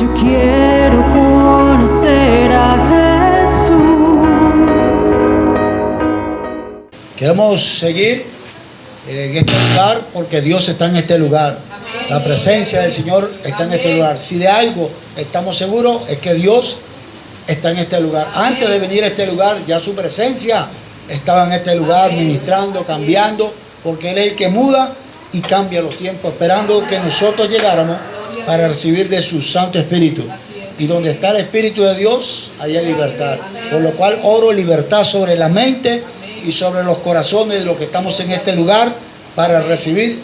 Yo quiero conocer a Jesús. Queremos seguir en este lugar porque Dios está en este lugar. La presencia del Señor está en este lugar. Si de algo estamos seguros es que Dios está en este lugar. Antes de venir a este lugar, ya su presencia estaba en este lugar, ministrando, cambiando, porque Él es el que muda y cambia los tiempos, esperando que nosotros llegáramos para recibir de su Santo Espíritu. Y donde está el Espíritu de Dios, ahí hay libertad. Por lo cual oro libertad sobre la mente y sobre los corazones de los que estamos en este lugar para recibir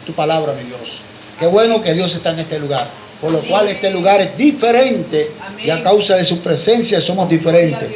tu palabra, mi Dios. Qué bueno que Dios está en este lugar. Por lo cual este lugar es diferente y a causa de su presencia somos diferentes.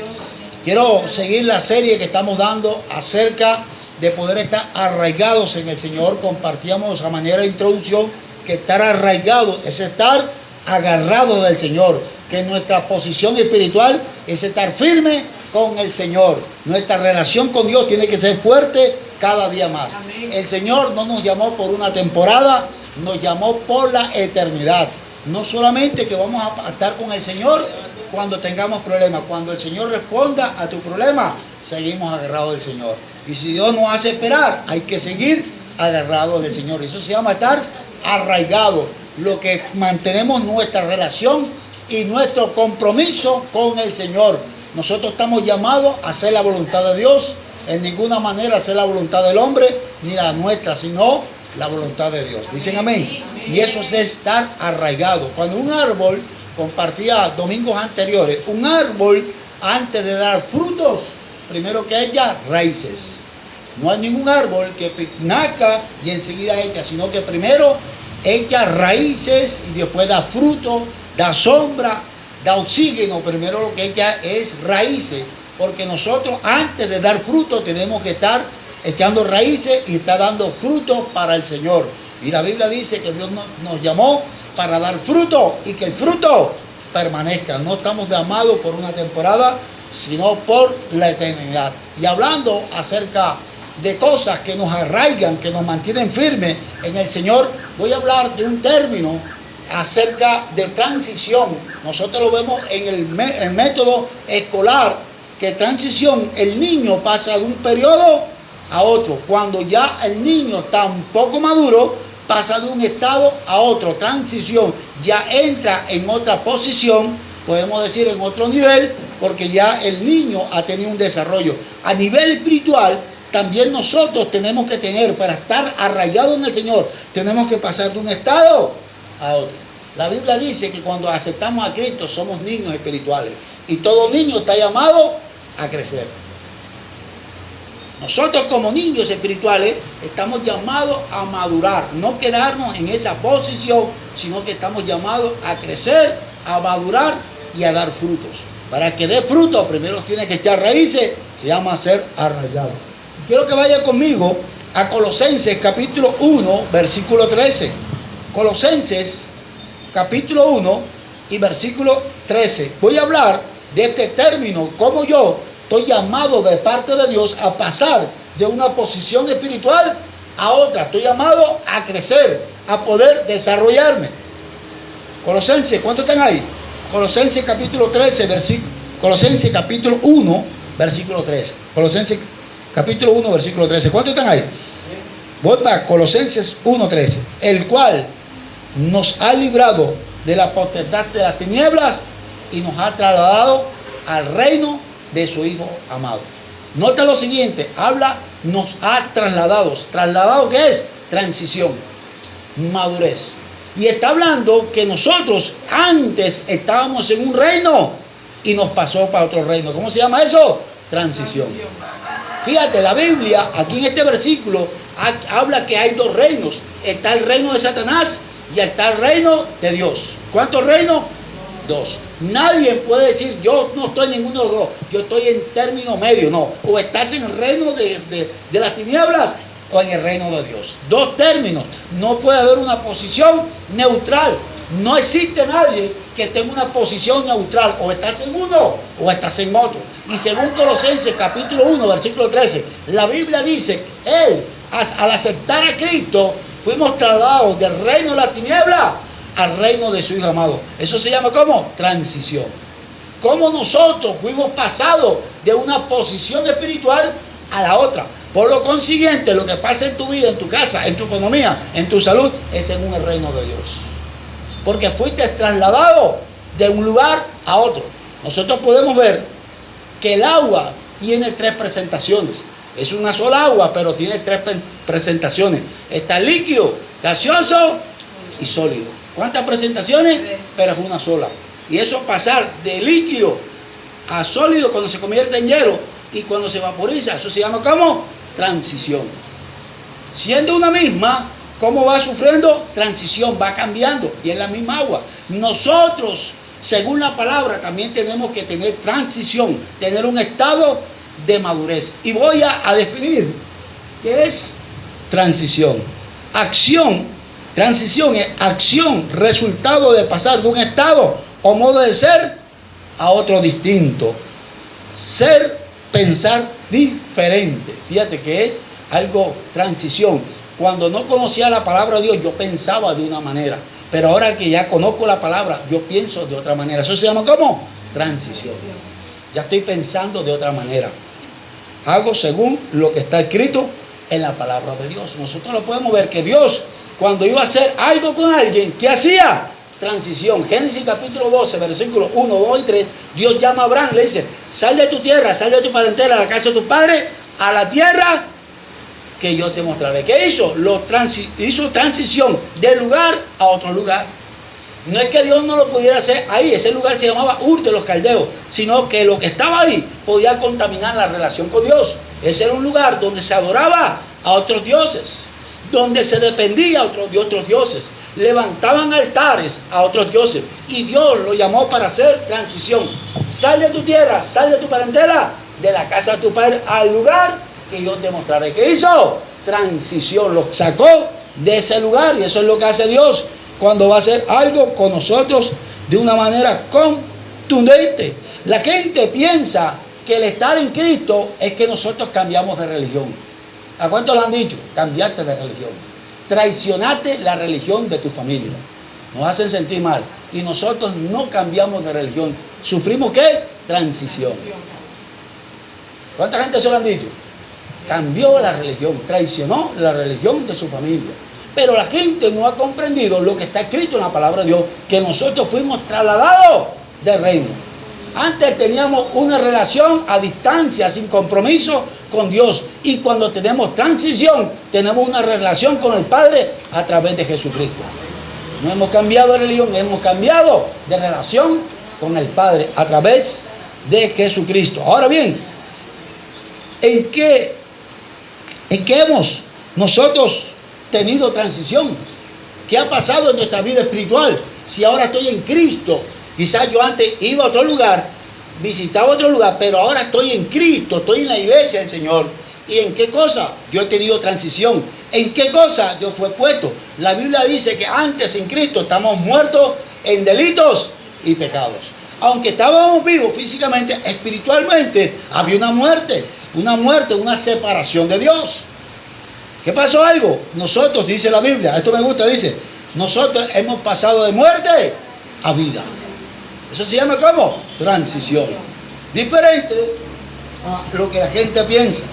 Quiero seguir la serie que estamos dando acerca de poder estar arraigados en el Señor. Compartíamos a manera de introducción que estar arraigado es estar agarrado del Señor, que nuestra posición espiritual es estar firme con el Señor. Nuestra relación con Dios tiene que ser fuerte cada día más. El Señor no nos llamó por una temporada, nos llamó por la eternidad. No solamente que vamos a estar con el Señor cuando tengamos problemas. Cuando el Señor responda a tu problema, seguimos agarrados del Señor. Y si Dios nos hace esperar, hay que seguir agarrados del Señor. Eso se llama estar arraigado. Lo que mantenemos nuestra relación y nuestro compromiso con el Señor. Nosotros estamos llamados a hacer la voluntad de Dios. En ninguna manera hacer la voluntad del hombre, ni la nuestra, sino la voluntad de Dios. Dicen amén. Y eso es estar arraigado. Cuando un árbol, compartía domingos anteriores, un árbol antes de dar frutos, primero que echa raíces. No hay ningún árbol que nazca y enseguida echa, sino que primero echa raíces y después da fruto, da sombra, da oxígeno. Primero lo que echa es raíces, porque nosotros antes de dar fruto tenemos que estar echando raíces y está dando fruto para el Señor. Y la Biblia dice que Dios nos llamó para dar fruto y que el fruto permanezca. No estamos llamados por una temporada, sino por la eternidad. Y hablando acerca de cosas que nos arraigan, que nos mantienen firmes en el Señor, voy a hablar de un término acerca de transición. Nosotros lo vemos en el método escolar, que transición, el niño pasa de un periodo a otro. Cuando ya el niño está un poco maduro, pasa de un estado a otro. Transición, ya entra en otra posición, podemos decir en otro nivel, porque ya el niño ha tenido un desarrollo. A nivel espiritual, también nosotros tenemos que tener, para estar arraigados en el Señor, tenemos que pasar de un estado a otro. La Biblia dice que cuando aceptamos a Cristo somos niños espirituales. Y todo niño está llamado a crecer. Nosotros como niños espirituales estamos llamados a madurar, no quedarnos en esa posición, sino que estamos llamados a crecer, a madurar y a dar frutos. Para que dé frutos, primero tiene que echar raíces, se llama ser arraigado. Quiero que vaya conmigo a Colosenses capítulo 1, versículo 13. Colosenses capítulo 1 y versículo 13. Voy a hablar de este término, como yo estoy llamado de parte de Dios a pasar de una posición espiritual a otra. Estoy llamado a crecer, a poder desarrollarme. Colosenses, ¿cuántos están ahí? Colosenses capítulo 13, Colosenses capítulo 1, versículo 13. Colosenses capítulo 1, versículo 13. ¿Cuántos están ahí? Voy para Colosenses 1, 13. El cual nos ha librado de la potestad de las tinieblas y nos ha trasladado al reino de su Hijo amado. Nota lo siguiente, habla, nos ha trasladado. ¿Trasladado qué es? Transición, madurez. Y está hablando que nosotros antes estábamos en un reino y nos pasó para otro reino. ¿Cómo se llama eso? Transición. Fíjate, la Biblia, aquí en este versículo, habla que hay dos reinos. Está el reino de Satanás y está el reino de Dios. ¿Cuántos reinos? Dos. Nadie puede decir, yo no estoy en ninguno de los dos, yo estoy en término medio. No, o estás en el reino de las tinieblas o en el reino de Dios. Dos términos. No puede haber una posición neutral. No existe nadie que tenga una posición neutral. O estás en uno o estás en otro. Y según Colosenses capítulo 1, versículo 13, la Biblia dice, al aceptar a Cristo, fuimos trasladados del reino de la tiniebla al reino de su Hijo amado. Eso se llama ¿cómo? Transición. Como nosotros fuimos pasados de una posición espiritual a la otra. Por lo consiguiente, lo que pasa en tu vida, en tu casa, en tu economía, en tu salud, es según el reino de Dios. Porque fuiste trasladado de un lugar a otro. Nosotros podemos ver que el agua tiene 3 presentaciones. Es una sola agua, pero tiene 3 presentaciones. Está líquido, gaseoso y sólido. ¿Cuántas presentaciones? 3. Pero es una sola. Y eso pasar de líquido a sólido cuando se convierte en hielo y cuando se vaporiza, eso se llama ¿cómo? Transición. Siendo una misma, ¿cómo va sufriendo? Transición, va cambiando y es la misma agua. Nosotros, según la palabra, también tenemos que tener transición, tener un estado de madurez. Y voy a definir qué es transición. Acción, transición es acción, resultado de pasar de un estado o modo de ser a otro distinto. Ser, pensar diferente. Fíjate que es algo transición. Cuando no conocía la palabra de Dios, yo pensaba de una manera. Pero ahora que ya conozco la palabra, yo pienso de otra manera. Eso se llama ¿cómo? Transición. Ya estoy pensando de otra manera. Hago según lo que está escrito en la palabra de Dios. Nosotros lo podemos ver que Dios, cuando iba a hacer algo con alguien, ¿qué hacía? Transición. Génesis capítulo 12, versículos 1, 2 y 3. Dios llama a Abraham, le dice: sal de tu tierra, sal de tu parentela, a la casa de tu padre, a la tierra que yo te mostraré. ¿Qué hizo? Hizo transición de lugar a otro lugar. No es que Dios no lo pudiera hacer ahí, ese lugar se llamaba Ur de los Caldeos, sino que lo que estaba ahí podía contaminar la relación con Dios. Ese era un lugar donde se adoraba a otros dioses, donde se dependía de otros dioses, levantaban altares a otros dioses, y Dios lo llamó para hacer transición. Sal de tu tierra, sal de tu parentela, de la casa de tu padre, al lugar que yo te mostraré. ¿Qué hizo? Transición, lo sacó de ese lugar, y eso es lo que hace Dios cuando va a hacer algo con nosotros de una manera contundente. La gente piensa que el estar en Cristo es que nosotros cambiamos de religión. ¿A cuántos lo han dicho? Cambiaste de religión. Traicionaste la religión de tu familia. Nos hacen sentir mal. Y nosotros no cambiamos de religión. ¿Sufrimos qué? Transición. ¿Cuánta gente se lo han dicho? Cambió la religión, traicionó la religión de su familia. Pero la gente no ha comprendido lo que está escrito en la palabra de Dios, que nosotros fuimos trasladados del reino. Antes teníamos una relación a distancia, sin compromiso con Dios. Y cuando tenemos transición, tenemos una relación con el Padre a través de Jesucristo. No hemos cambiado de religión, hemos cambiado de relación con el Padre a través de Jesucristo. Ahora bien, ¿en qué hemos nosotros tenido transición? ¿Qué ha pasado en nuestra vida espiritual? Si ahora estoy en Cristo, quizás yo antes iba a otro lugar, visitaba otro lugar, pero ahora estoy en Cristo, estoy en la iglesia del Señor. ¿Y en qué cosa? Yo he tenido transición. ¿En qué cosa? Yo fui puesto. La Biblia dice que antes en Cristo estamos muertos en delitos y pecados. Aunque estábamos vivos físicamente, espiritualmente había una muerte, una separación de Dios. ¿Qué pasó algo? Nosotros, dice la Biblia, esto me gusta, dice, nosotros hemos pasado de muerte a vida. Eso se llama ¿cómo? Transición. Diferente a lo que la gente piensa.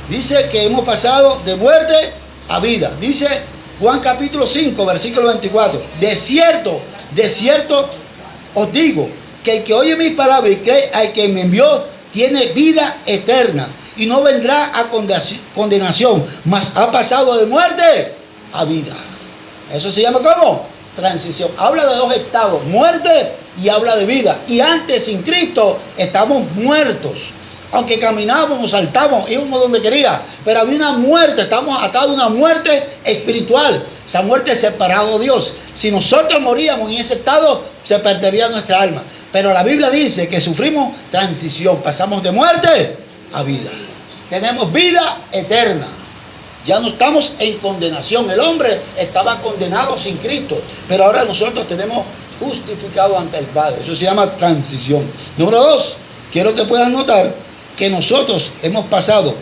Dice que hemos pasado de muerte a vida. Dice Juan capítulo 5, versículo 24. De cierto os digo, que el que oye mis palabras y cree al que me envió, tiene vida eterna. Y no vendrá a condenación, mas ha pasado de muerte a vida. Eso se llama ¿cómo? Transición. Habla de dos estados, muerte y habla de vida. Y antes sin Cristo estamos muertos. Aunque caminábamos, saltábamos, íbamos donde quería, pero había una muerte, estamos atados a una muerte espiritual. Esa muerte separada de Dios. Si nosotros moríamos en ese estado, se perdería nuestra alma. Pero la Biblia dice que sufrimos transición, pasamos de muerte a vida. Tenemos vida eterna. Ya no estamos en condenación. El hombre estaba condenado sin Cristo, pero ahora nosotros tenemos justificado ante el Padre. Eso se llama transición. Número 2, quiero que puedan notar que nosotros hemos pasado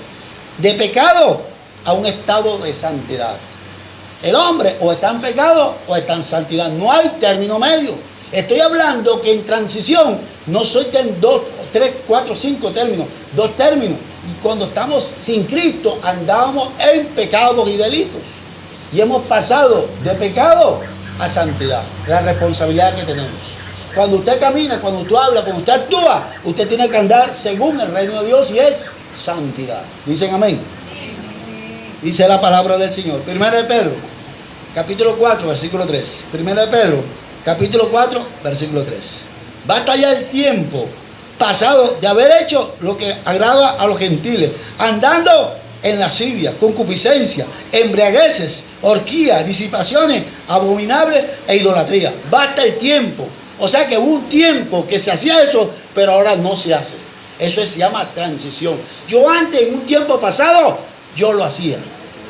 de pecado a un estado de santidad. El hombre o está en pecado o está en santidad. No hay término medio. Estoy hablando que en transición no soy en 2, 3, 4, 5 términos, 2 términos. Y cuando estamos sin Cristo andábamos en pecados y delitos. Y hemos pasado de pecado a santidad. La responsabilidad que tenemos. Cuando usted camina, cuando usted habla, cuando usted actúa, usted tiene que andar según el reino de Dios y es santidad. Dicen amén. Dice la palabra del Señor. Primera de Pedro, capítulo 4, versículo 3. Primera de Pedro, capítulo 4, versículo 3. Basta ya el tiempo pasado de haber hecho lo que agrada a los gentiles, andando en lascivia, concupiscencia, embriagueces, orgías, disipaciones, abominables e idolatría. Basta el tiempo. O sea que hubo un tiempo que se hacía eso, pero ahora no se hace. Eso se llama transición. Yo antes, en un tiempo pasado, yo lo hacía.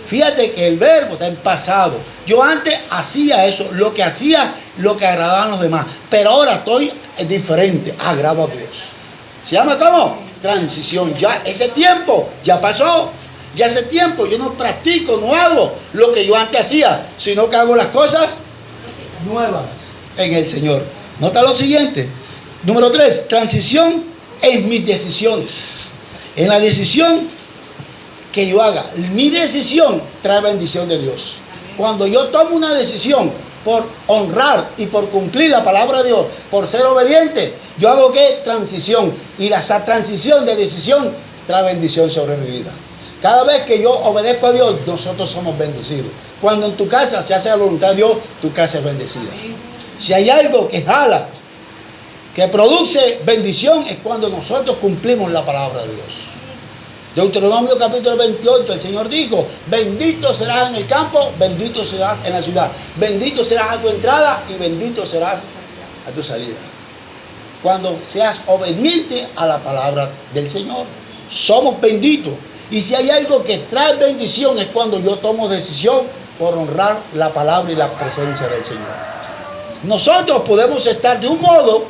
Fíjate que el verbo está en pasado. Yo antes hacía eso, lo que hacía, lo que agradaba a los demás. Pero ahora estoy diferente, agrado a Dios. ¿Se llama cómo? Transición. Ya ese tiempo ya pasó. Ya ese tiempo yo no practico, no hago lo que yo antes hacía, sino que hago las cosas nuevas en el Señor. Nota lo siguiente. Número 3, transición en mis decisiones. En la decisión que yo haga. Mi decisión trae bendición de Dios. Cuando yo tomo una decisión por honrar y por cumplir la palabra de Dios, por ser obediente, yo hago ¿qué? Transición. Y esa transición de decisión trae bendición sobre mi vida. Cada vez que yo obedezco a Dios, nosotros somos bendecidos. Cuando en tu casa se hace la voluntad de Dios, tu casa es bendecida. Si hay algo que jala, que produce bendición, es cuando nosotros cumplimos la palabra de Dios. Deuteronomio capítulo 28, el Señor dijo: bendito serás en el campo, bendito serás en la ciudad, bendito serás a tu entrada y bendito serás a tu salida. Cuando seas obediente a la palabra del Señor, somos benditos. Y si hay algo que trae bendición, es cuando yo tomo decisión por honrar la palabra y la presencia del Señor. Nosotros podemos estar de un modo,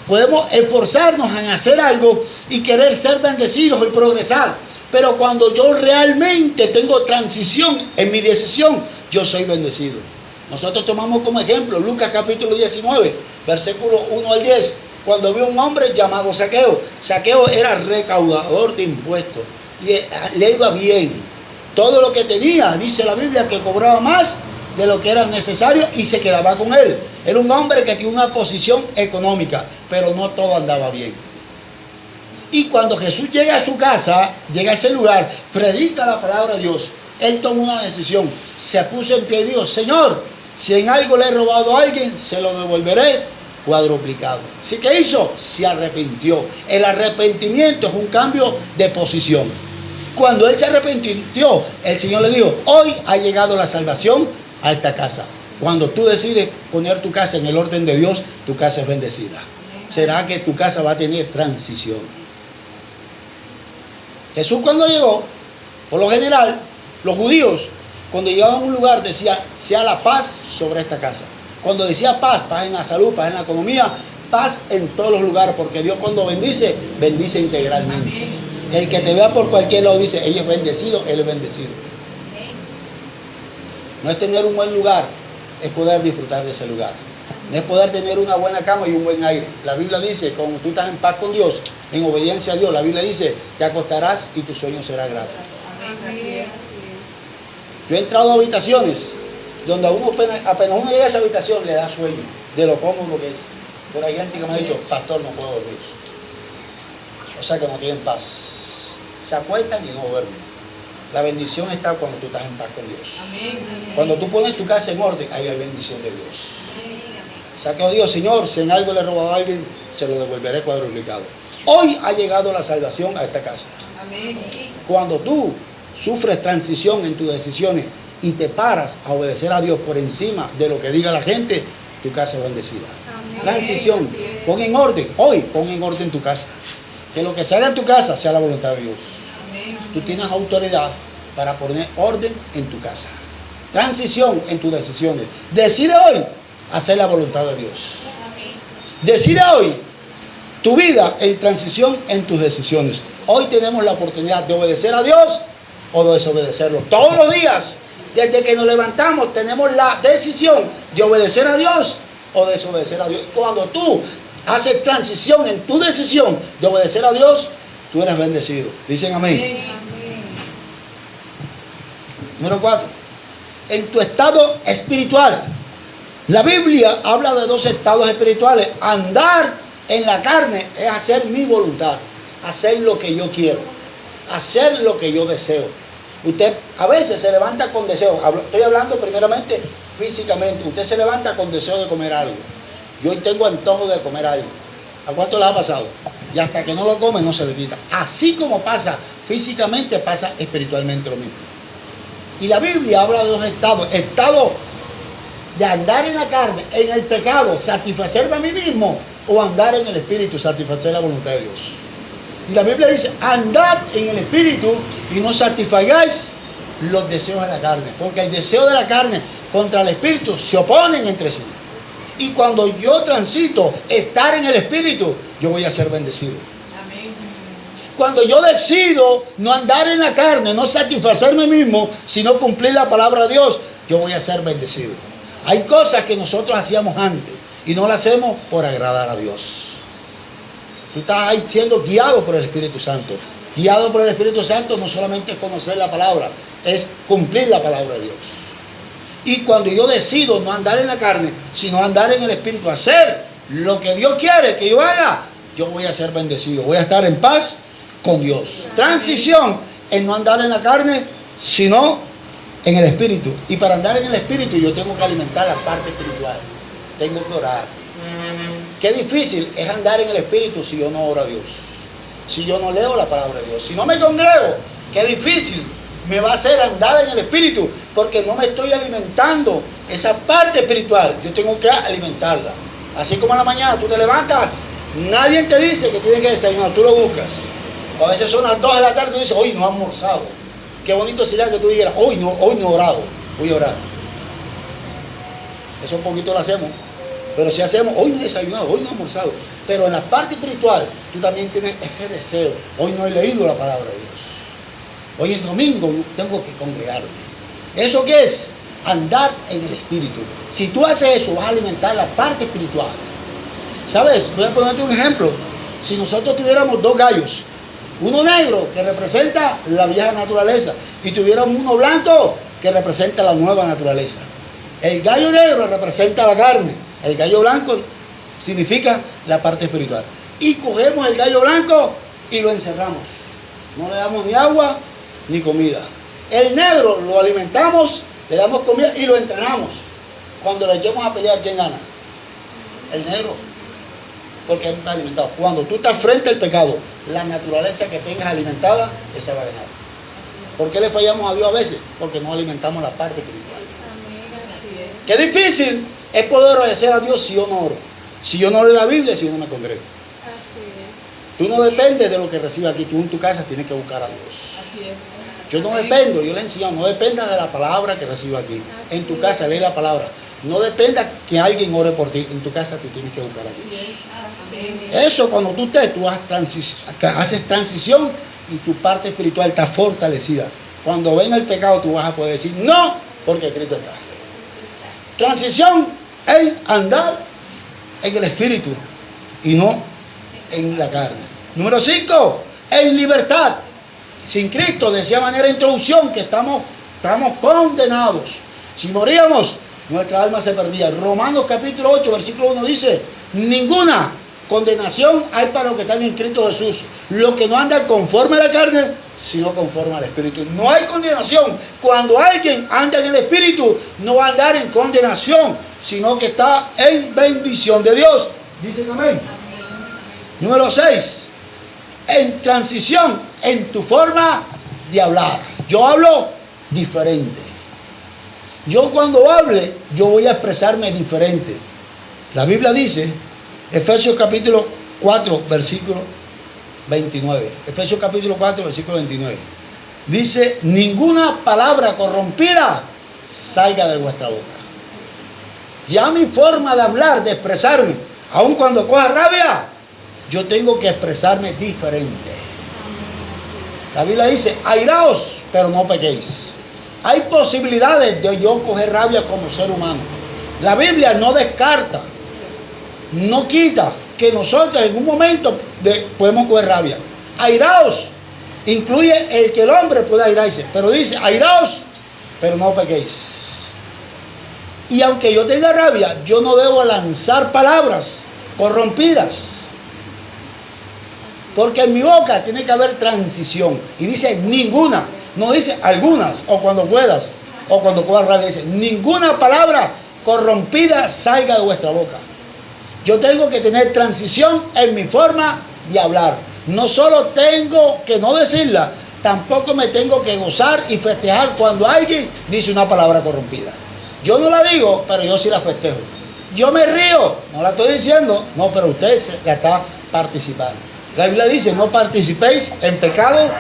podemos esforzarnos en hacer algo y querer ser bendecidos y progresar. Pero cuando yo realmente tengo transición en mi decisión, yo soy bendecido. Nosotros tomamos como ejemplo Lucas capítulo 19, versículo 1 al 10, cuando vio un hombre llamado Zaqueo. Zaqueo era recaudador de impuestos y le iba bien. Todo lo que tenía, dice la Biblia, que cobraba más de lo que era necesario y se quedaba con él. Era un hombre que tenía una posición económica, pero no todo andaba bien. Y cuando Jesús llega a su casa, llega a ese lugar, predica la palabra de Dios, él tomó una decisión, se puso en pie y dijo: Señor, si en algo le he robado a alguien, se lo devolveré cuadruplicado. ¿Sí que hizo? Se arrepintió. El arrepentimiento es un cambio de posición. Cuando él se arrepintió, el Señor le dijo: hoy ha llegado la salvación a esta casa. Cuando tú decides poner tu casa en el orden de Dios, tu casa es bendecida. Será que tu casa va a tener transición. Jesús, cuando llegó, por lo general, los judíos, cuando llegaban a un lugar, decía: sea la paz sobre esta casa. Cuando decía paz, paz en la salud, paz en la economía, paz en todos los lugares, porque Dios cuando bendice, bendice integralmente. El que te vea por cualquier lado dice: ella es bendecido, él es bendecido. No es tener un buen lugar, es poder disfrutar de ese lugar. No es poder tener una buena cama y un buen aire. La Biblia dice: cuando tú estás en paz con Dios, en obediencia a Dios, la Biblia dice: te acostarás y tu sueño será grato. Yo he entrado a habitaciones donde apenas uno llega a esa habitación, le da sueño de lo cómodo que es. Pero hay gente que me ha dicho: pastor, no puedo dormir. O sea que no tienen paz. Se acuestan y no duermen. La bendición está cuando tú estás en paz con Dios. Cuando tú pones tu casa en orden, ahí hay bendición de Dios. Saqueo dijo: Señor, si en algo le he robado a alguien, se lo devolveré cuadruplicado. Hoy ha llegado la salvación a esta casa. Cuando tú sufres transición en tus decisiones y te paras a obedecer a Dios por encima de lo que diga la gente, tu casa es bendecida. Transición. Pon en orden. Hoy pon en orden tu casa. Que lo que se haga en tu casa sea la voluntad de Dios. Tú tienes autoridad para poner orden en tu casa. Transición en tus decisiones. Decide hoy hacer la voluntad de Dios. Decide hoy tu vida en transición en tus decisiones. Hoy tenemos la oportunidad de obedecer a Dios o de desobedecerlo. Todos los días Desde que nos levantamos tenemos la decisión de obedecer a Dios o desobedecer a Dios. Cuando tú haces transición en tu decisión de obedecer a Dios, tú eres bendecido. Dicen amén. Número 4. En tu estado espiritual. La Biblia habla de dos estados espirituales. Andar en la carne es hacer mi voluntad, hacer lo que yo quiero, hacer lo que yo deseo. Usted a veces se levanta con deseo. Estoy hablando primeramente físicamente. Usted se levanta con deseo de comer algo. Yo hoy tengo antojo de comer algo. ¿A cuánto les ha pasado? Y hasta que no lo come no se le quita. Así como pasa físicamente, pasa espiritualmente lo mismo. Y la Biblia habla de dos estados. Estado de andar en la carne, en el pecado, satisfacerme a mí mismo, o andar en el espíritu, satisfacer la voluntad de Dios. Y la Biblia dice, andad en el espíritu y no satisfagáis los deseos de la carne. Porque el deseo de la carne contra el espíritu se oponen entre sí. Y cuando yo transito estar en el espíritu, yo voy a ser bendecido. Amén. Cuando yo decido no andar en la carne, no satisfacerme mismo, sino cumplir la palabra de Dios, yo voy a ser bendecido. Hay cosas que nosotros hacíamos antes y no las hacemos por agradar a Dios. Tú estás ahí siendo guiado por el Espíritu Santo. Guiado por el Espíritu Santo no solamente es conocer la palabra, es cumplir la palabra de Dios. Y cuando yo decido no andar en la carne, sino andar en el Espíritu, hacer lo que Dios quiere que yo haga, yo voy a ser bendecido, voy a estar en paz con Dios. Transición en no andar en la carne, sino en el Espíritu. Y para andar en el Espíritu yo tengo que alimentar la parte espiritual. Tengo que orar. Qué difícil es andar en el Espíritu si yo no oro a Dios. Si yo no leo la palabra de Dios. Si no me congrego, qué difícil me va a hacer andar en el Espíritu. Porque no me estoy alimentando esa parte espiritual. Yo tengo que alimentarla. Así como en la mañana tú te levantas, nadie te dice que tienes que desayunar. Tú lo buscas. A veces son las 2 de la tarde y tú dices, hoy no he almorzado. Qué bonito sería que tú dijeras, hoy no he orado, voy a orar. Eso un poquito lo hacemos. Pero si hacemos, hoy no he desayunado, hoy no he almorzado. Pero en la parte espiritual, tú también tienes ese deseo. Hoy no he leído la palabra de Dios. Hoy es domingo, tengo que congregarme. ¿Eso qué es? Andar en el Espíritu. Si tú haces eso, vas a alimentar la parte espiritual. ¿Sabes? Voy a ponerte un ejemplo. Si nosotros tuviéramos 2 gallos, uno negro que representa la vieja naturaleza y tuviéramos uno blanco que representa la nueva naturaleza. El gallo negro representa la carne, el gallo blanco significa la parte espiritual. Y cogemos el gallo blanco y lo encerramos. No le damos ni agua ni comida. El negro lo alimentamos, le damos comida y lo entrenamos. Cuando le echemos a pelear, ¿quién gana? El negro. Porque es alimentado. Cuando tú estás frente al pecado, la naturaleza que tengas alimentada, esa va a ganar. ¿Por qué le fallamos a Dios a veces? Porque no alimentamos la parte espiritual. Qué difícil es poder obedecer a Dios si yo no oro. Si yo no leo la Biblia, si yo no me congrego. Tú no dependes de lo que recibes aquí. Tú en tu casa tienes que buscar a Dios. Yo no dependo, yo le enseño, no dependas de la palabra que recibo aquí. En tu casa lee la palabra. No dependa que alguien ore por ti. En tu casa tú tienes que buscar a Dios. Eso cuando tú haces transición y tu parte espiritual está fortalecida. Cuando venga el pecado tú vas a poder decir no, porque Cristo está. Transición en andar en el espíritu y no en la carne. Número 5, en libertad. Sin Cristo, decía de manera introducción que estamos condenados. Si moríamos, nuestra alma se perdía. Romanos capítulo 8, versículo 1 dice, ninguna condenación hay para los que están en Cristo Jesús. Los que no andan conforme a la carne, sino conforme al Espíritu. No hay condenación. Cuando alguien anda en el Espíritu, no va a andar en condenación, sino que está en bendición de Dios. Dicen amén. Número 6, en transición en tu forma de hablar. Yo hablo diferente. Yo cuando hable, yo voy a expresarme diferente. La Biblia dice, Efesios capítulo 4, versículo 29. Efesios capítulo 4, versículo 29. Dice, ninguna palabra corrompida salga de vuestra boca. Ya mi forma de hablar, de expresarme, aun cuando coja rabia, yo tengo que expresarme diferente. La Biblia dice, airaos, pero no pequéis. Hay posibilidades de yo coger rabia como ser humano. La Biblia no descarta, no quita que nosotros en un momento podemos coger rabia. Airaos incluye el que el hombre pueda airarse, pero dice airaos, pero no pequéis. Y aunque yo tenga rabia, yo no debo lanzar palabras corrompidas, porque en mi boca tiene que haber transición. Y dice ninguna, no dice algunas, o cuando puedas, o cuando cojas rabia. Dice ninguna palabra corrompida salga de vuestra boca. Yo tengo que tener transición en mi forma de hablar. No solo tengo que no decirla, tampoco me tengo que gozar y festejar cuando alguien dice una palabra corrompida. Yo no la digo, pero yo sí la festejo. Yo me río, no la estoy diciendo, no, pero usted la está participando. La Biblia dice, no participéis en pecado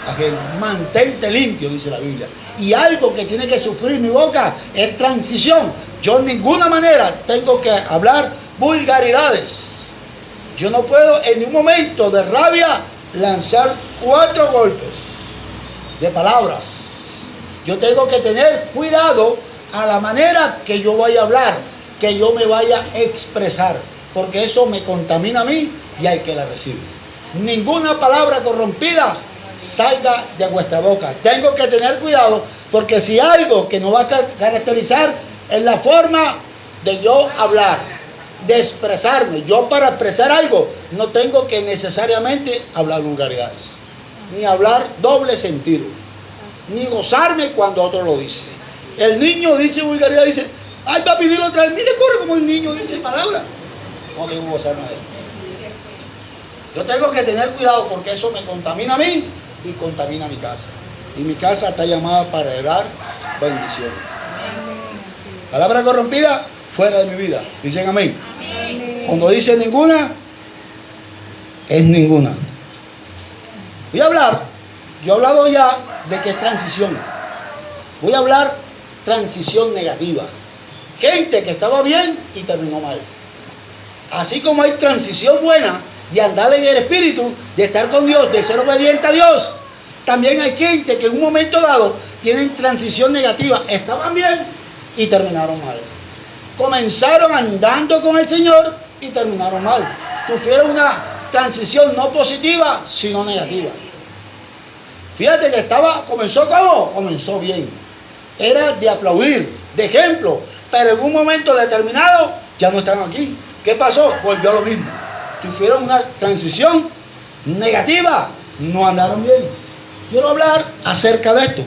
ajeno. Mantente limpio, dice la Biblia. Y algo que tiene que sufrir mi boca es transición. Yo en ninguna manera tengo que hablar vulgaridades. Yo no puedo en un momento de rabia lanzar 4 golpes de palabras. Yo tengo que tener cuidado a la manera que yo vaya a hablar, que yo me vaya a expresar, porque eso me contamina a mí y al que la recibe. Ninguna palabra corrompida salga de vuestra boca. Tengo que tener cuidado, porque si algo que nos va a caracterizar es la forma de yo hablar, de expresarme. Yo para expresar algo no tengo que necesariamente hablar vulgaridades, ni hablar doble sentido, ni gozarme cuando otro lo dice. El niño dice vulgaridad, dice, ay papi, dilo otra vez, mire, corre como el niño dice palabras. No tengo que gozarme de él. Yo tengo que tener cuidado porque eso me contamina a mí y contamina a mi casa. Y mi casa está llamada para dar bendiciones. Palabra corrompida, fuera de mi vida. Dicen amén. Cuando dice ninguna, es ninguna. Voy a hablar, yo he hablado ya de que es transición. Voy a hablar transición negativa. Gente que estaba bien y terminó mal. Así como hay transición buena de andar en el Espíritu, de estar con Dios, de ser obediente a Dios, también hay gente que en un momento dado tienen transición negativa. Estaban bien y terminaron mal. Comenzaron andando con el Señor y terminaron mal. Tuvieron una transición no positiva, sino negativa. Fíjate que comenzó ¿cómo? Comenzó bien. Era de aplaudir, de ejemplo, pero en un momento determinado ya no están aquí. ¿Qué pasó? Volvió a lo mismo. Tuvieron una transición negativa, no andaron bien. Quiero hablar acerca de esto.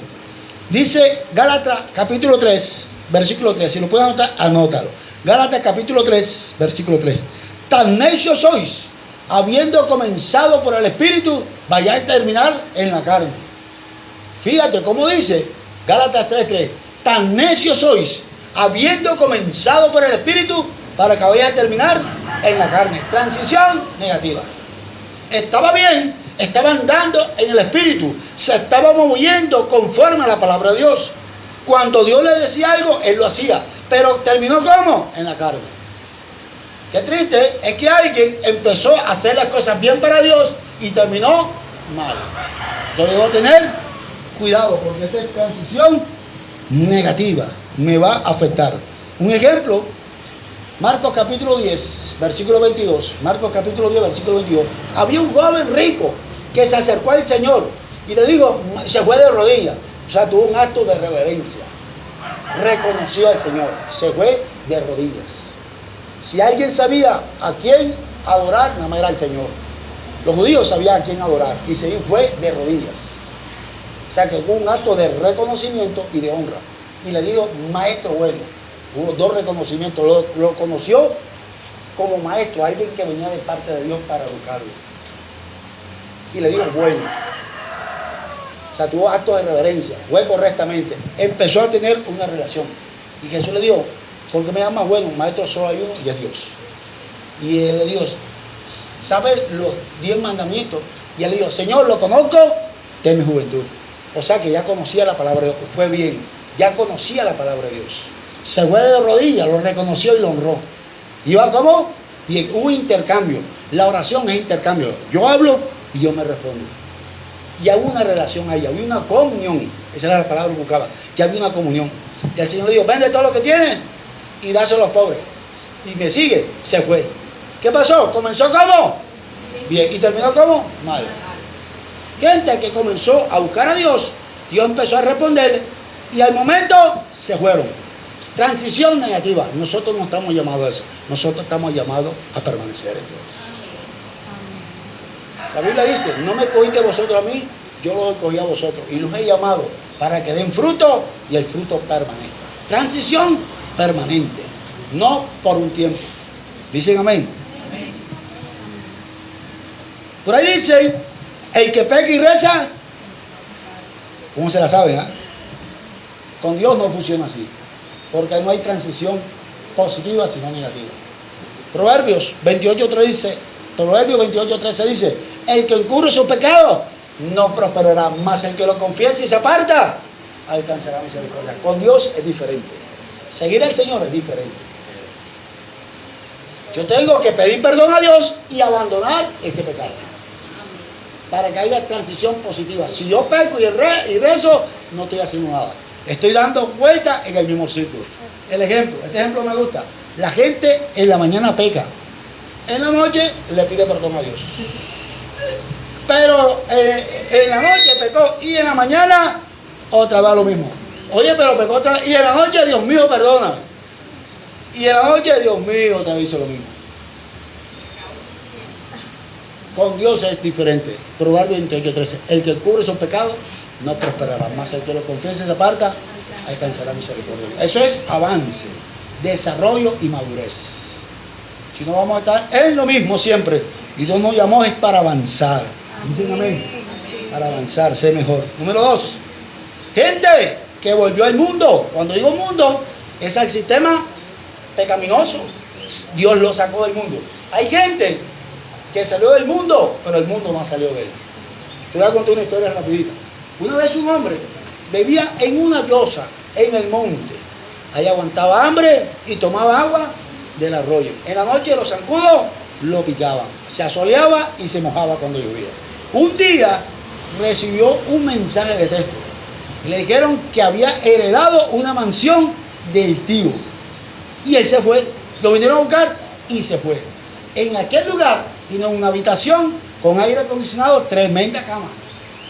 Dice Gálatas capítulo 3, versículo 3. Si lo pueden anotar, anótalo. Gálatas capítulo 3, versículo 3. Tan necios sois, habiendo comenzado por el Espíritu, vayáis a terminar en la carne. Fíjate cómo dice Gálatas 3:3. Tan necios sois, habiendo comenzado por el Espíritu, para que vayáis a terminar en la carne. Transición negativa. Estaba bien, estaba andando en el Espíritu, se estaba moviendo conforme a la palabra de Dios. Cuando Dios le decía algo, él lo hacía, pero terminó ¿cómo? En la carne. Qué triste es que alguien empezó a hacer las cosas bien para Dios y terminó mal. Yo debo tener cuidado porque esa es transición negativa, me va a afectar. Un ejemplo, Marcos capítulo 10, versículo 22. Marcos capítulo 10, versículo 22. Había un joven rico que se acercó al Señor y le dijo, se fue de rodillas, o sea, tuvo un acto de reverencia. Reconoció al Señor, se fue de rodillas. Si alguien sabía a quién adorar, nada más era al Señor. Los judíos sabían a quién adorar y se fue de rodillas. O sea que hubo un acto de reconocimiento y de honra. Y le dijo, maestro bueno. Hubo 2 reconocimientos. Lo conoció como maestro, alguien que venía de parte de Dios para educarlo. Y le dijo, bueno. O sea, tuvo acto de reverencia, fue correctamente. Empezó a tener una relación. Y Jesús le dijo, ¿por qué me llamas bueno? Maestro solo hay uno y es Dios. Y él le dijo, ¿sabe los 10 mandamientos? Y él le dijo, Señor, lo conozco de mi juventud. O sea que ya conocía la palabra de Dios, fue bien, ya conocía la palabra de Dios. Se fue de rodillas, lo reconoció y lo honró. ¿Iba cómo? Y hubo intercambio. La oración es intercambio. Yo hablo y Dios me responde. Y había una relación ahí, había una comunión. Esa era la palabra que buscaba. Ya había una comunión. Y el Señor dijo, vende todo lo que tienes y dáselo a los pobres. Y me sigue, se fue. ¿Qué pasó? ¿Comenzó cómo? Bien. ¿Y terminó cómo? Mal. Gente que comenzó a buscar a Dios, Dios empezó a responderle y al momento se fueron. Transición negativa. Nosotros no estamos llamados a eso. Nosotros estamos llamados a permanecer en Dios. La Biblia dice, no me cogiste vosotros a mí, yo los cogí a vosotros y los he llamado para que den fruto y el fruto permanezca. Transición permanente, no por un tiempo. Dicen amén. Por ahí dice, el que peca y reza, ¿cómo se la saben? Con Dios no funciona así, porque no hay transición positiva sino negativa. Proverbios 28:13 dice, Proverbios 28:13 dice, el que encubre su pecado no prosperará, mas el que lo confiesa y se aparta alcanzará misericordia. Con Dios es diferente. Seguir al Señor es diferente. Yo tengo que pedir perdón a Dios y abandonar ese pecado para que haya transición positiva. Si yo peco y rezo, no estoy haciendo nada. Estoy dando vueltas en el mismo círculo. El ejemplo, este ejemplo me gusta. La gente en la mañana peca, en la noche le pide perdón a Dios. Pero en la noche pecó y en la mañana otra vez lo mismo. Oye, pero pecó otra vez y en la noche, Dios mío, perdóname. Y en la noche, Dios mío, otra vez hizo lo mismo. Con Dios es diferente. Proverbios 28:13. El que cubre sus pecados no prosperará, más el que lo confiese y se aparta alcanzará misericordia. Eso es avance, desarrollo y madurez. Si no vamos a estar en lo mismo siempre. Y Dios nos llamó es para avanzar. Dicen amén. Para avanzar, ser mejor. Número 2. Gente que volvió al mundo. Cuando digo mundo, es al sistema pecaminoso. Dios lo sacó del mundo. Hay gente que salió del mundo, pero el mundo no ha salido de él. Te voy a contar una historia rapidita. Una vez un hombre vivía en una choza en el monte. Ahí aguantaba hambre y tomaba agua del arroyo. En la noche los zancudos lo picaban. Se asoleaba y se mojaba cuando llovía. Un día recibió un mensaje de texto. Le dijeron que había heredado una mansión del tío. Y él se fue. Lo vinieron a buscar y se fue. En aquel lugar tiene una habitación con aire acondicionado, tremenda cama,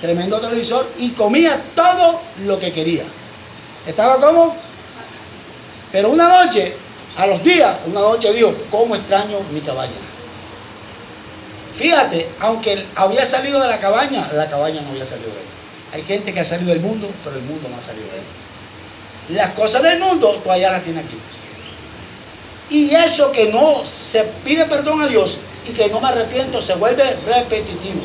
tremendo televisor y comía todo lo que quería. ¿Estaba cómodo? Pero una noche, a los días, una noche dijo, ¿cómo extraño mi cabaña? Fíjate, aunque él había salido de la cabaña no había salido de él. Hay gente que ha salido del mundo, pero el mundo no ha salido de él. Las cosas del mundo todavía las tiene aquí. Y eso que no se pide perdón a Dios y que no me arrepiento se vuelve repetitivo.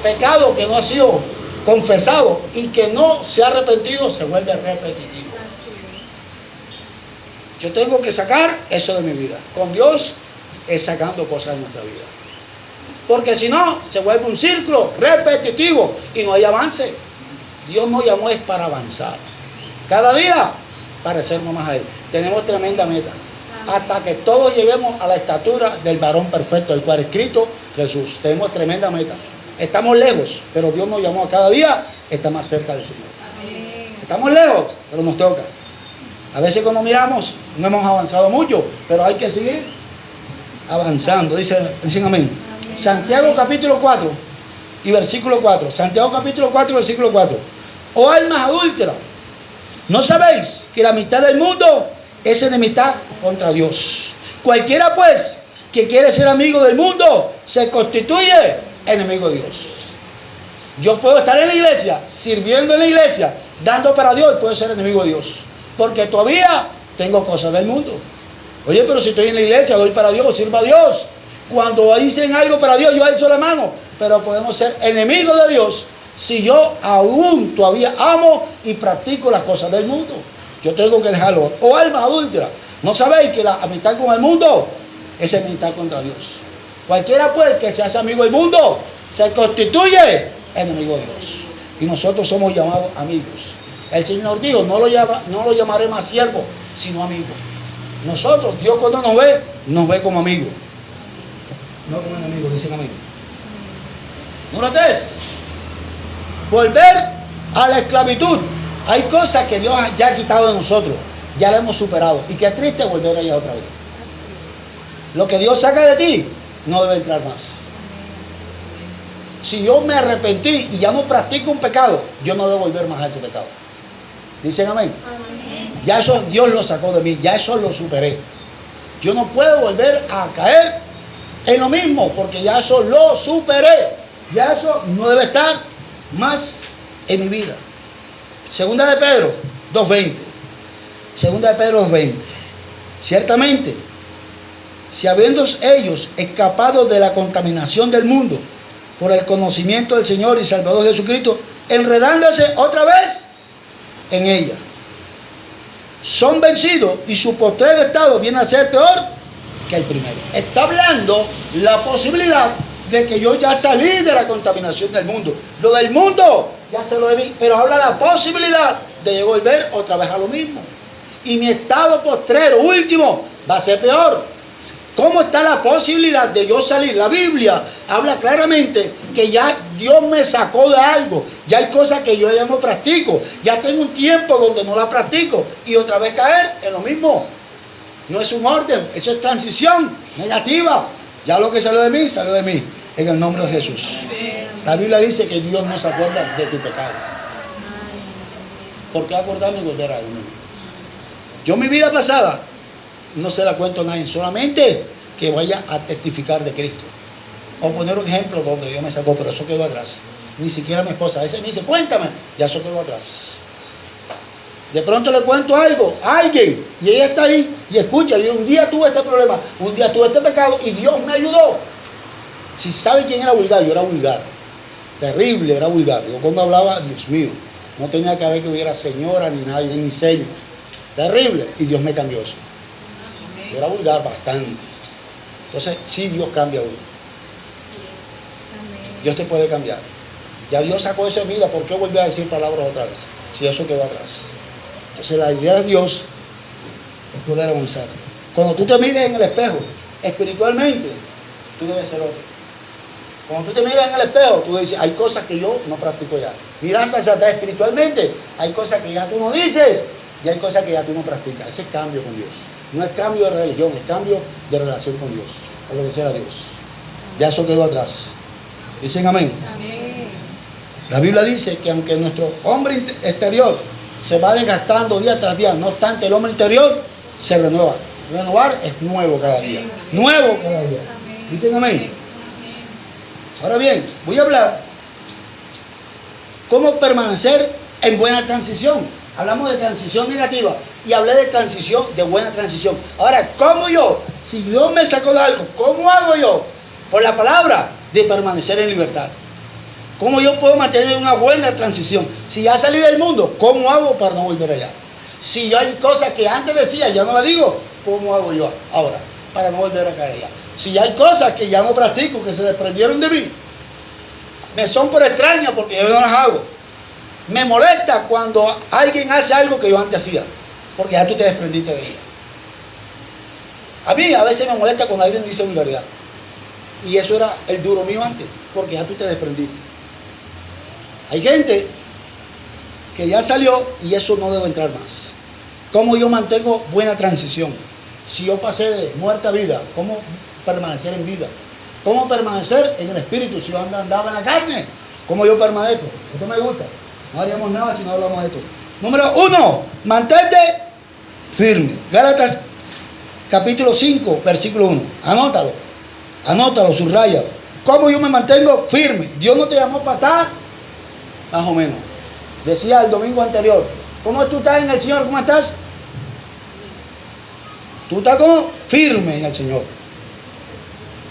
Pecado que no ha sido confesado y que no se ha arrepentido se vuelve repetitivo. Yo tengo que sacar eso de mi vida. Con Dios es sacando cosas de nuestra vida. Porque si no, se vuelve un círculo repetitivo y no hay avance. Dios nos llamó es para avanzar. Cada día parecernos más a Él. Tenemos tremenda meta. Hasta que todos lleguemos a la estatura del varón perfecto, el cual es Cristo Jesús. Tenemos tremenda meta. Estamos lejos, pero Dios nos llamó a cada día estar más cerca del Señor. Estamos lejos, pero nos toca. A veces cuando miramos, no hemos avanzado mucho, pero hay que seguir avanzando. Dicen amén. Santiago capítulo 4 y versículo 4. Santiago capítulo 4 versículo 4. Oh almas adúlteras, ¿no sabéis que la mitad del mundo es enemistad contra Dios? Cualquiera pues que quiere ser amigo del mundo se constituye enemigo de Dios. Yo puedo estar en la iglesia, sirviendo en la iglesia, dando para Dios y puedo ser enemigo de Dios. Porque todavía tengo cosas del mundo. Oye, pero si estoy en la iglesia, doy para Dios, sirvo a Dios. Cuando dicen algo para Dios, yo alzo la mano. Pero podemos ser enemigos de Dios si yo aún todavía amo y practico las cosas del mundo. Yo tengo que dejarlo. O almas adúlteras, ¿no sabéis que la amistad con el mundo es amistad contra Dios? Cualquiera pues que se hace amigo del mundo se constituye enemigo de Dios. Y nosotros somos llamados amigos. El Señor dijo, no lo llamaré más siervo, sino amigo. Nosotros, Dios cuando nos ve como amigos. No como enemigos, dicen amigos. Número 3. volver a la esclavitud. Hay cosas que Dios ya ha quitado de nosotros, ya la hemos superado. Y qué triste volver allá otra vez. Lo que Dios saca de ti no debe entrar más. Si yo me arrepentí y ya no practico un pecado, yo no debo volver más a ese pecado. ¿Dicen amén? Ya eso Dios lo sacó de mí, ya eso lo superé. Yo no puedo volver a caer en lo mismo, porque ya eso lo superé. Ya eso no debe estar más en mi vida. Segunda de Pedro 2:20. Segunda de Pedro 2:20. Ciertamente, si habiendo ellos escapado de la contaminación del mundo por el conocimiento del Señor y Salvador Jesucristo, enredándose otra vez en ella, son vencidos y su postrer estado viene a ser peor que el primero. Está hablando la posibilidad de que yo ya salí de la contaminación del mundo. Lo del mundo ya se lo debí, pero habla la posibilidad de volver otra vez a lo mismo. Y mi estado postrero, último, va a ser peor. ¿Cómo está la posibilidad de yo salir? La Biblia habla claramente que ya Dios me sacó de algo. Ya hay cosas que yo ya no practico. Ya tengo un tiempo donde no la practico. Y otra vez caer en lo mismo. No es un orden, eso es transición negativa. Ya lo que salió de mí, salió de mí. En el nombre de Jesús. La Biblia dice que Dios no se acuerda de tu pecado. ¿Por qué acordarme y volver a él? Yo mi vida pasada no se la cuento a nadie, solamente que vaya a testificar de Cristo. O poner un ejemplo donde Dios me sacó, pero eso quedó atrás. Ni siquiera mi esposa a veces me dice, cuéntame, ya eso quedó atrás. De pronto le cuento algo a alguien y ella está ahí y escucha, y un día tuve este problema, un día tuve este pecado y Dios me ayudó. Si sabe quién era vulgar, yo era vulgar. Terrible, era vulgar. Yo cuando hablaba, Dios mío, no tenía que ver que hubiera señora ni nadie, ni señor. Terrible. Y Dios me cambió eso. Yo era vulgar bastante. Entonces, sí, Dios cambia a uno. Dios te puede cambiar. Ya Dios sacó eso de vida, ¿por qué volver a decir palabras otra vez? Si eso quedó atrás. Entonces, la idea de Dios es poder avanzar. Cuando tú te mires en el espejo, espiritualmente, tú debes ser otro. Cuando tú te miras en el espejo, tú dices, hay cosas que yo no practico ya. Miras hacia atrás espiritualmente, hay cosas que ya tú no dices y hay cosas que ya tú no practicas. Ese es cambio con Dios. No es cambio de religión, es cambio de relación con Dios. Obedecer a Dios. Ya eso quedó atrás. Dicen amén. Amén. La Biblia dice que aunque nuestro hombre exterior se va desgastando día tras día, no obstante el hombre interior se renueva. Renovar es nuevo cada día. Nuevo cada día. Dicen amén. Ahora bien, voy a hablar cómo permanecer en buena transición. Hablamos de transición negativa y hablé de transición, de buena transición. Ahora, ¿cómo yo? Si Dios me sacó de algo, ¿cómo hago yo? Por la palabra de permanecer en libertad. ¿Cómo yo puedo mantener una buena transición? Si ya salí del mundo, ¿cómo hago para no volver allá? Si yo hay cosas que antes decía, ya no las digo, ¿cómo hago yo ahora para no volver a caer allá? Si ya hay cosas que ya no practico, que se desprendieron de mí, me son por extrañas porque yo no las hago. Me molesta cuando alguien hace algo que yo antes hacía, porque ya tú te desprendiste de ella. A mí a veces me molesta cuando alguien dice vulgaridad. Y eso era el duro mío antes, porque ya tú te desprendiste. Hay gente que ya salió y eso no debe entrar más. ¿Cómo yo mantengo buena transición? Si yo pasé de muerte a vida, ¿cómo permanecer en vida? ¿Cómo permanecer en el espíritu si yo andaba en la carne? ¿Cómo yo permanezco? Esto me gusta. No haríamos nada si no hablamos de esto. Número 1, mantente firme. Gálatas capítulo 5, versículo 1. Anótalo. Anótalo, subrayalo. ¿Cómo yo me mantengo firme? Dios no te llamó para estar, más o menos. Decía el domingo anterior, ¿cómo tú estás en el Señor? ¿Cómo estás? Tú estás como firme en el Señor.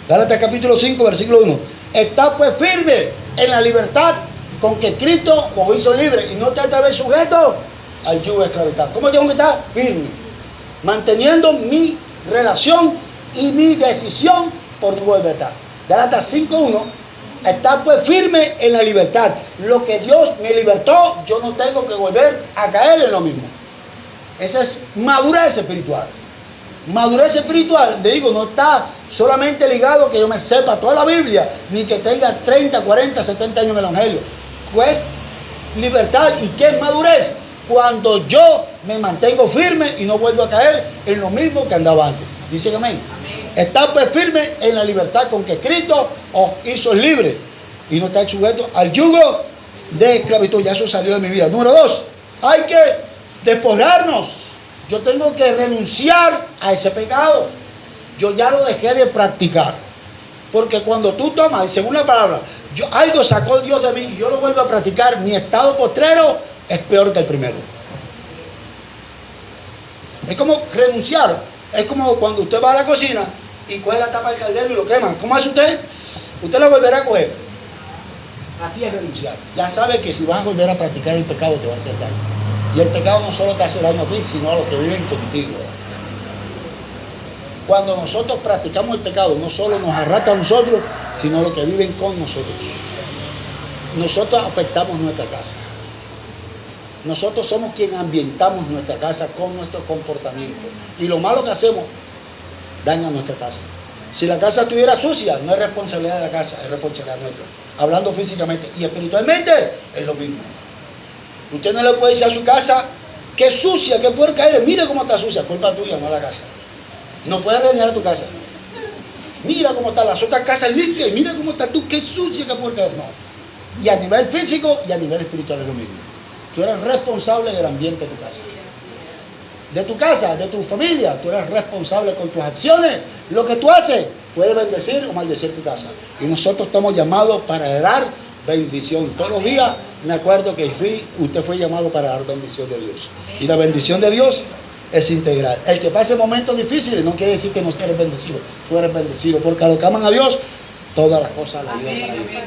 Gálatas capítulo 5, versículo 1. Está pues firme en la libertad con que Cristo os hizo libre y no te otra vez sujeto al yugo de esclavitud. ¿Cómo tengo que estar? Firme. Manteniendo mi relación y mi decisión por tu libertad. Gálatas 5.1. Está pues firme en la libertad. Lo que Dios me libertó, yo no tengo que volver a caer en lo mismo. Esa es madurez espiritual. Madurez espiritual, le digo, no está solamente ligado que yo me sepa toda la Biblia, ni que tenga 30, 40, 70 años en el Evangelio. Pues libertad y qué es madurez. Cuando yo me mantengo firme y no vuelvo a caer en lo mismo que andaba antes. Dicen amén. Está pues firme en la libertad con que Cristo os hizo libre y no está sujeto al yugo de esclavitud. Ya eso salió de mi vida. Número 2, hay que despojarnos. Yo tengo que renunciar a ese pecado. Yo ya lo dejé de practicar. Porque cuando tú tomas, según la palabra, algo sacó Dios de mí y yo lo vuelvo a practicar, mi estado postrero es peor que el primero. Es como renunciar. Es como cuando usted va a la cocina y coge la tapa del caldero y lo quema. ¿Cómo hace usted? Usted lo volverá a coger. Así es renunciar. Ya sabe que si vas a volver a practicar el pecado te va a hacer daño. Y el pecado no solo te hace daño a ti, sino a los que viven contigo. Cuando nosotros practicamos el pecado, no solo nos arrastra a nosotros, sino a los que viven con nosotros. Nosotros afectamos nuestra casa. Nosotros somos quienes ambientamos nuestra casa con nuestro comportamiento. Y lo malo que hacemos daña a nuestra casa. Si la casa estuviera sucia, no es responsabilidad de la casa, es responsabilidad nuestra. Hablando físicamente y espiritualmente, es lo mismo. Usted no le puede decir a su casa que es sucia, que puerca eres. Mire cómo está sucia, culpa tuya, no la casa. No puedes regañar a tu casa. Mira cómo están las otras casas limpias y mira cómo estás tú, qué sucia, qué puerca eres. No. Y a nivel físico y a nivel espiritual es lo mismo. Tú eres responsable del ambiente de tu casa. De tu casa, de tu familia, tú eres responsable con tus acciones. Lo que tú haces puede bendecir o maldecir tu casa. Y nosotros estamos llamados para dar bendición. Todos los días me acuerdo que usted fue llamado para dar bendición de Dios. Y la bendición de Dios es integral. El que pase momentos difíciles no quiere decir que no eres bendecido. Tú eres bendecido. Porque a los que aman a Dios, todas las cosas le ayudan para bien.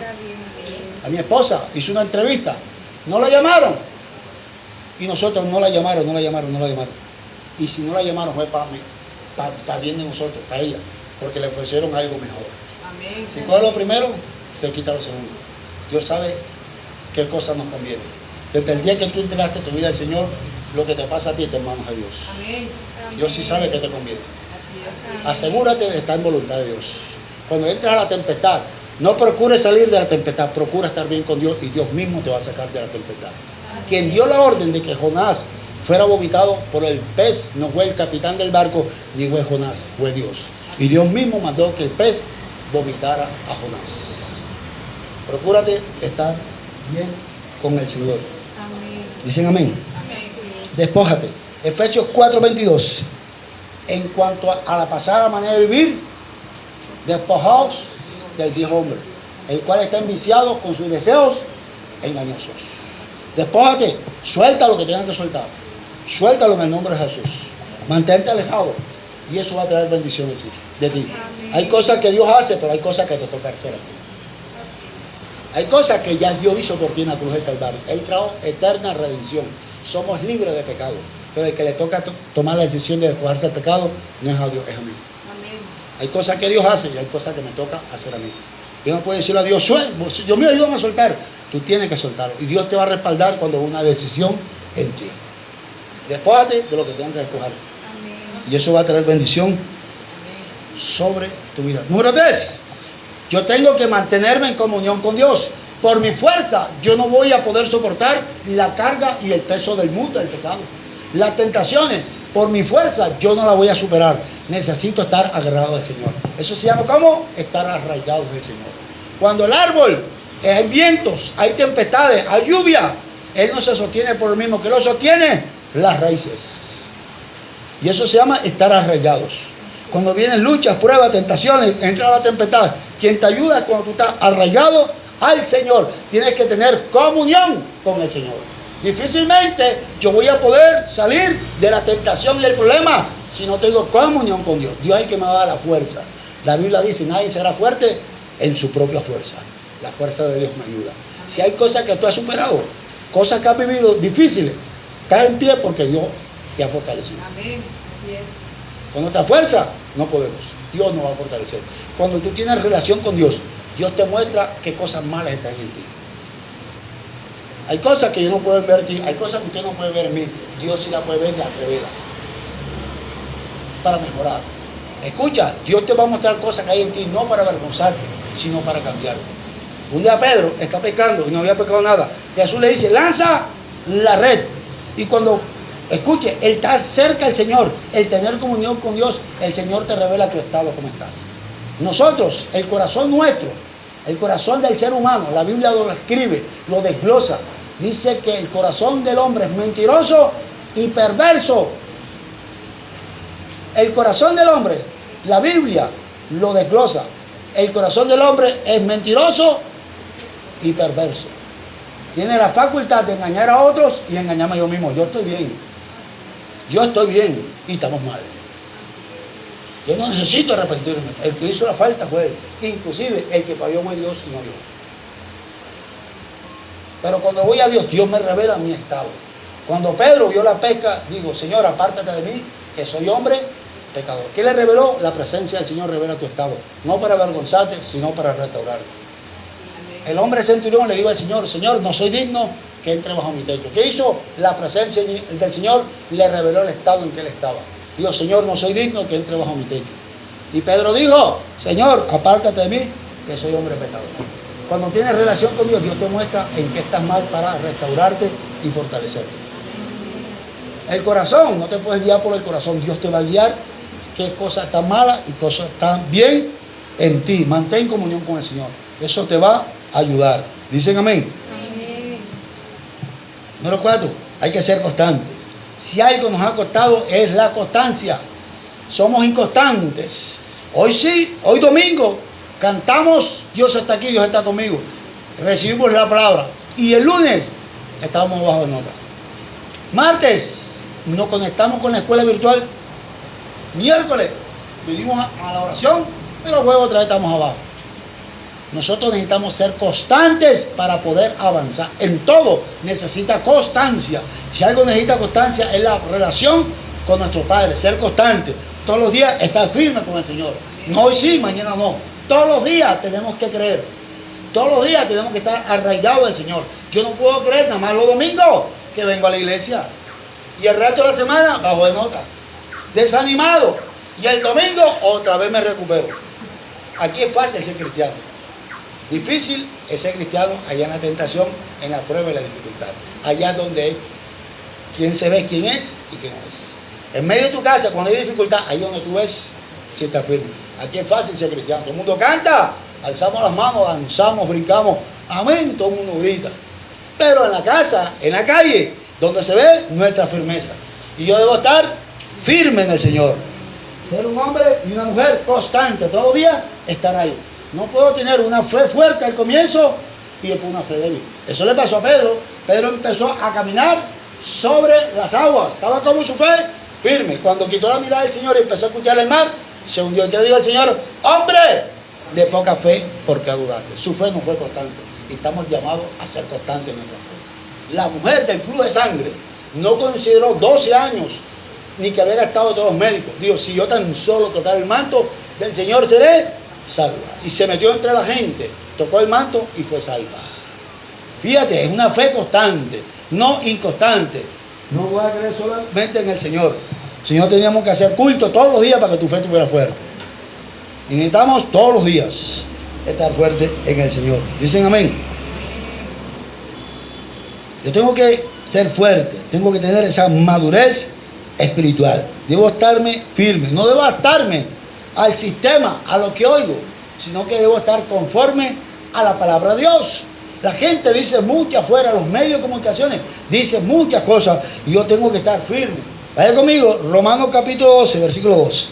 A mi esposa hizo una entrevista. No la llamaron. Y nosotros no la llamaron. Y si no la llamaron fue para bien de nosotros, para ella. Porque le ofrecieron algo mejor. Amén. Si coge lo primero, se quita lo segundo. Dios sabe qué cosas nos conviene. Desde el día que tú entregaste tu vida al Señor, lo que te pasa a ti está en manos de Dios. Amén. Dios sí sabe qué te conviene. Asegúrate de estar en voluntad de Dios. Cuando entras a la tempestad, no procures salir de la tempestad, procura estar bien con Dios y Dios mismo te va a sacar de la tempestad. Quien dio la orden de que Jonás fuera vomitado por el pez no fue el capitán del barco, ni fue Jonás, fue Dios. Y Dios mismo mandó que el pez vomitara a Jonás. Procúrate estar bien con el Señor. Amén. Dicen amén. Amén. Despójate. Efesios 4:22. En cuanto a la pasada manera de vivir, despojaos del viejo hombre, el cual está enviciado con sus deseos engañosos. Despójate, suelta lo que tengan que soltar. Suéltalo en el nombre de Jesús. Mantente alejado y eso va a traer bendición de ti. Hay cosas que Dios hace, pero hay cosas que te toca hacer a ti. Hay cosas que ya Dios hizo por ti en la cruz del Calvario. Él trajo eterna redención. Somos libres de pecado. Pero el que le toca tomar la decisión de despojarse del pecado no es a Dios, es a mí. Amén. Hay cosas que Dios hace y hay cosas que me toca hacer a mí. Yo no puedo decirle a Dios, Dios mío, ayúdame a soltar. Tú tienes que soltarlo. Y Dios te va a respaldar cuando una decisión en ti. Despójate de lo que tengas que despojar. Amén. Y eso va a traer bendición. Amén. Sobre tu vida. Número 3. Yo tengo que mantenerme en comunión con Dios. Por mi fuerza, yo no voy a poder soportar la carga y el peso del mundo, del pecado. Las tentaciones, por mi fuerza, yo no la voy a superar. Necesito estar agarrado al Señor. Eso se llama ¿cómo? Estar arraigado del Señor. Cuando el árbol, hay vientos, hay tempestades, hay lluvia, él no se sostiene por lo mismo que lo sostiene las raíces. Y eso se llama estar arraigados. Cuando vienen luchas, pruebas, tentaciones, entra la tempestad. Quien te ayuda es cuando tú estás arraigado al Señor. Tienes que tener comunión con el Señor. Difícilmente yo voy a poder salir de la tentación y el problema si no tengo comunión con Dios. Dios es el que me va a dar la fuerza. La Biblia dice, nadie será fuerte en su propia fuerza. La fuerza de Dios me ayuda. Si hay cosas que tú has superado, cosas que has vivido difíciles, cae en pie porque Dios te ha fortalecido. Amén. Así es. Con nuestra fuerza no podemos. Dios nos va a fortalecer. Cuando tú tienes relación con Dios, Dios te muestra qué cosas malas están en ti. Hay cosas que yo no puedo ver en ti, hay cosas que usted no puede ver en mí. Dios sí la puede ver y la revela. Para mejorar. Escucha, Dios te va a mostrar cosas que hay en ti, no para avergonzarte, sino para cambiarte. Un día Pedro está pescando y no había pescado nada. Jesús le dice, lanza la red. Y cuando escuche, el estar cerca del Señor, el tener comunión con Dios, el Señor te revela tu estado, cómo estás. Nosotros, el corazón nuestro, el corazón del ser humano, la Biblia lo escribe, lo desglosa. Dice que el corazón del hombre es mentiroso y perverso. El corazón del hombre, la Biblia lo desglosa. El corazón del hombre es mentiroso y perverso. Tiene la facultad de engañar a otros y engañarme yo mismo. Yo estoy bien. Yo estoy bien y estamos mal. Yo no necesito arrepentirme. El que hizo la falta fue él. Inclusive el que falló fue Dios y no yo. Pero cuando voy a Dios, Dios me revela mi estado. Cuando Pedro vio la pesca, digo, Señor, apártate de mí, que soy hombre pecador. ¿Qué le reveló? La presencia del Señor revela tu estado. No para avergonzarte, sino para restaurarte. El hombre centurión le dijo al Señor, Señor, no soy digno que entre bajo mi techo. ¿Qué hizo? La presencia del Señor le reveló el estado en que él estaba. Dijo, Señor, no soy digno que entre bajo mi techo. Y Pedro dijo, Señor, apártate de mí, que soy hombre pecador. Cuando tienes relación con Dios, Dios te muestra en qué estás mal para restaurarte y fortalecerte. El corazón, no te puedes guiar por el corazón. Dios te va a guiar qué cosas están malas y cosas están bien en ti. Mantén comunión con el Señor. Eso te va a ayudar. Dicen amén. Amén. Número 4, hay que ser constante. Si algo nos ha costado es la constancia. Somos inconstantes. Hoy sí, hoy domingo, cantamos, Dios está aquí, Dios está conmigo. Recibimos la palabra. Y el lunes estábamos bajo de nota. Martes nos conectamos con la escuela virtual. Miércoles vinimos a la oración, pero luego otra vez estamos abajo. Nosotros necesitamos ser constantes para poder avanzar. En todo necesita constancia. Si algo necesita constancia es la relación con nuestro Padre, ser constante. Todos los días estar firme con el Señor. No hoy sí, mañana no. Todos los días tenemos que creer. Todos los días tenemos que estar arraigados del Señor. Yo no puedo creer nada más los domingos que vengo a la iglesia. Y el resto de la semana bajo de nota. Desanimado. Y el domingo otra vez me recupero. Aquí es fácil ser cristiano. Difícil es ser cristiano allá en la tentación, en la prueba y la dificultad. Allá donde es quién se ve quién es y quién no es. En medio de tu casa, cuando hay dificultad, ahí donde tú ves si está firme. Aquí es fácil ser cristiano. Todo el mundo canta, alzamos las manos, danzamos, brincamos. Amén, todo el mundo grita. Pero en la casa, en la calle, donde se ve nuestra firmeza. Y yo debo estar firme en el Señor. Ser un hombre y una mujer constante, todos los días estar ahí. No puedo tener una fe fuerte al comienzo y después una fe débil. Eso le pasó a Pedro. Pedro empezó a caminar sobre las aguas. Estaba como su fe firme. Cuando quitó la mirada del Señor y empezó a escuchar el mar, se hundió. Y le dijo al Señor, hombre de poca fe, ¿por qué dudaste? Su fe no fue constante. Y estamos llamados a ser constantes en nuestra fe. La mujer del flujo de sangre no consideró 12 años ni que haber gastado todos los médicos. Dijo, si yo tan solo tocar el manto del Señor seré salva. Y se metió entre la gente, tocó el manto y fue salva. Fíjate, es una fe constante, no inconstante. No voy a creer solamente en el Señor. Señor, teníamos que hacer culto todos los días para que tu fe estuviera fuerte. Y necesitamos todos los días estar fuerte en el Señor. Dicen amén. Yo tengo que ser fuerte, tengo que tener esa madurez espiritual. Debo estarme firme, no debo estarme al sistema, a lo que oigo, sino que debo estar conforme a la palabra de Dios. La gente dice mucho afuera, los medios de comunicaciones dicen muchas cosas y yo tengo que estar firme. Vaya conmigo, Romanos capítulo 12, versículo 2.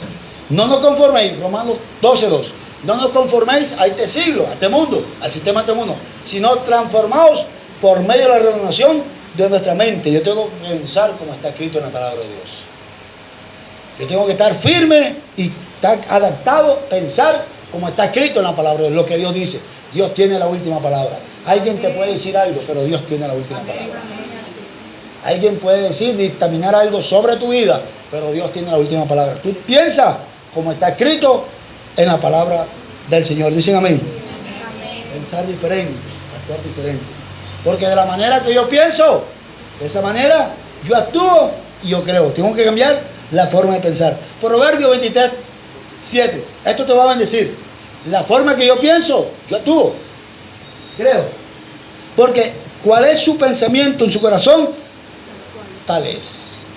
No nos conforméis, Romanos 12, 2. No nos conforméis a este siglo, a este mundo, al sistema de este mundo, sino transformaos por medio de la renovación de nuestra mente. Yo tengo que pensar como está escrito en la palabra de Dios. Yo tengo que estar firme y estar adaptado, pensar como está escrito en la palabra de Dios, lo que Dios dice. Dios tiene la última palabra. Alguien te puede decir algo, pero Dios tiene la última palabra. Alguien puede decir, dictaminar algo sobre tu vida, pero Dios tiene la última palabra. Tú piensas como está escrito en la palabra del Señor. Dicen amén. Pensar diferente, actuar diferente. Porque de la manera que yo pienso, de esa manera yo actúo y yo creo. Tengo que cambiar la forma de pensar. Proverbio 23, 7. Esto te va a bendecir. La forma que yo pienso, yo actúo. Creo. Porque ¿cuál es su pensamiento en su corazón? Tal es.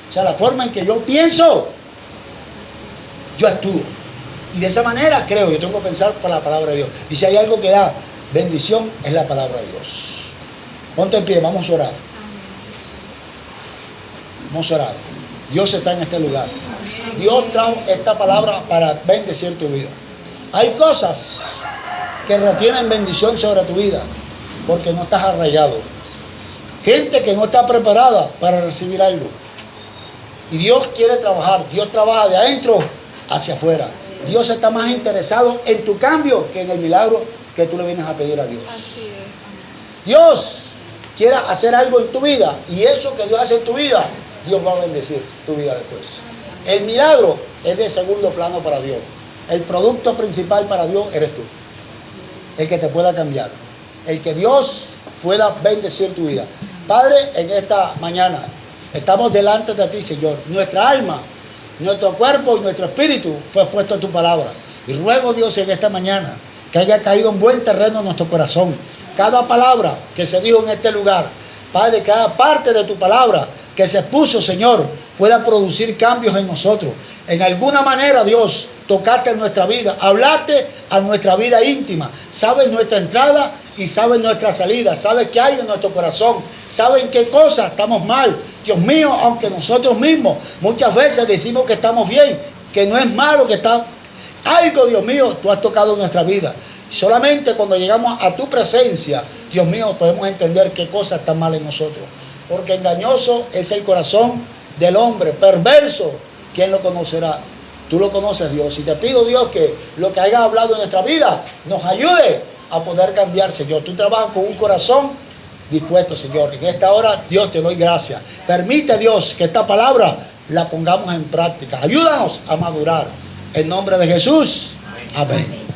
O sea, la forma en que yo pienso, yo actúo. Y de esa manera creo, yo tengo que pensar por la palabra de Dios. Y si hay algo que da bendición, es la palabra de Dios. Ponte en pie, vamos a orar. Vamos a orar. Dios está en este lugar. Dios trajo esta palabra para bendecir tu vida. Hay cosas que retienen bendición sobre tu vida porque no estás arraigado. Gente que no está preparada para recibir algo. Y Dios quiere trabajar. Dios trabaja de adentro hacia afuera. Dios está más interesado en tu cambio que en el milagro que tú le vienes a pedir a Dios. Así es. Dios quiere hacer algo en tu vida y eso que Dios hace en tu vida, Dios va a bendecir tu vida después. El milagro es de segundo plano para Dios. El producto principal para Dios eres tú. El que te pueda cambiar. El que Dios pueda bendecir tu vida. Padre, en esta mañana estamos delante de ti, Señor. Nuestra alma, nuestro cuerpo y nuestro espíritu fue puesto en tu palabra. Y ruego, Dios, en esta mañana que haya caído en buen terreno en nuestro corazón. Cada palabra que se dijo en este lugar, Padre, cada parte de tu palabra que se expuso, Señor, pueda producir cambios en nosotros. En alguna manera, Dios, tocaste en nuestra vida, hablaste a nuestra vida íntima. Sabes nuestra entrada y sabes nuestra salida. Sabes qué hay en nuestro corazón. Sabes en qué cosas estamos mal. Dios mío, aunque nosotros mismos muchas veces decimos que estamos bien, que no es malo, que está algo, Dios mío, tú has tocado en nuestra vida. Solamente cuando llegamos a tu presencia, Dios mío, podemos entender qué cosas están mal en nosotros. Porque engañoso es el corazón del hombre, perverso, ¿quién lo conocerá? Tú lo conoces, Dios. Y te pido, Dios, que lo que hayas hablado en nuestra vida nos ayude a poder cambiar, Señor. Tú trabajas con un corazón dispuesto, Señor. En esta hora, Dios, te doy gracias. Permite, Dios, que esta palabra la pongamos en práctica. Ayúdanos a madurar. En nombre de Jesús. Amén.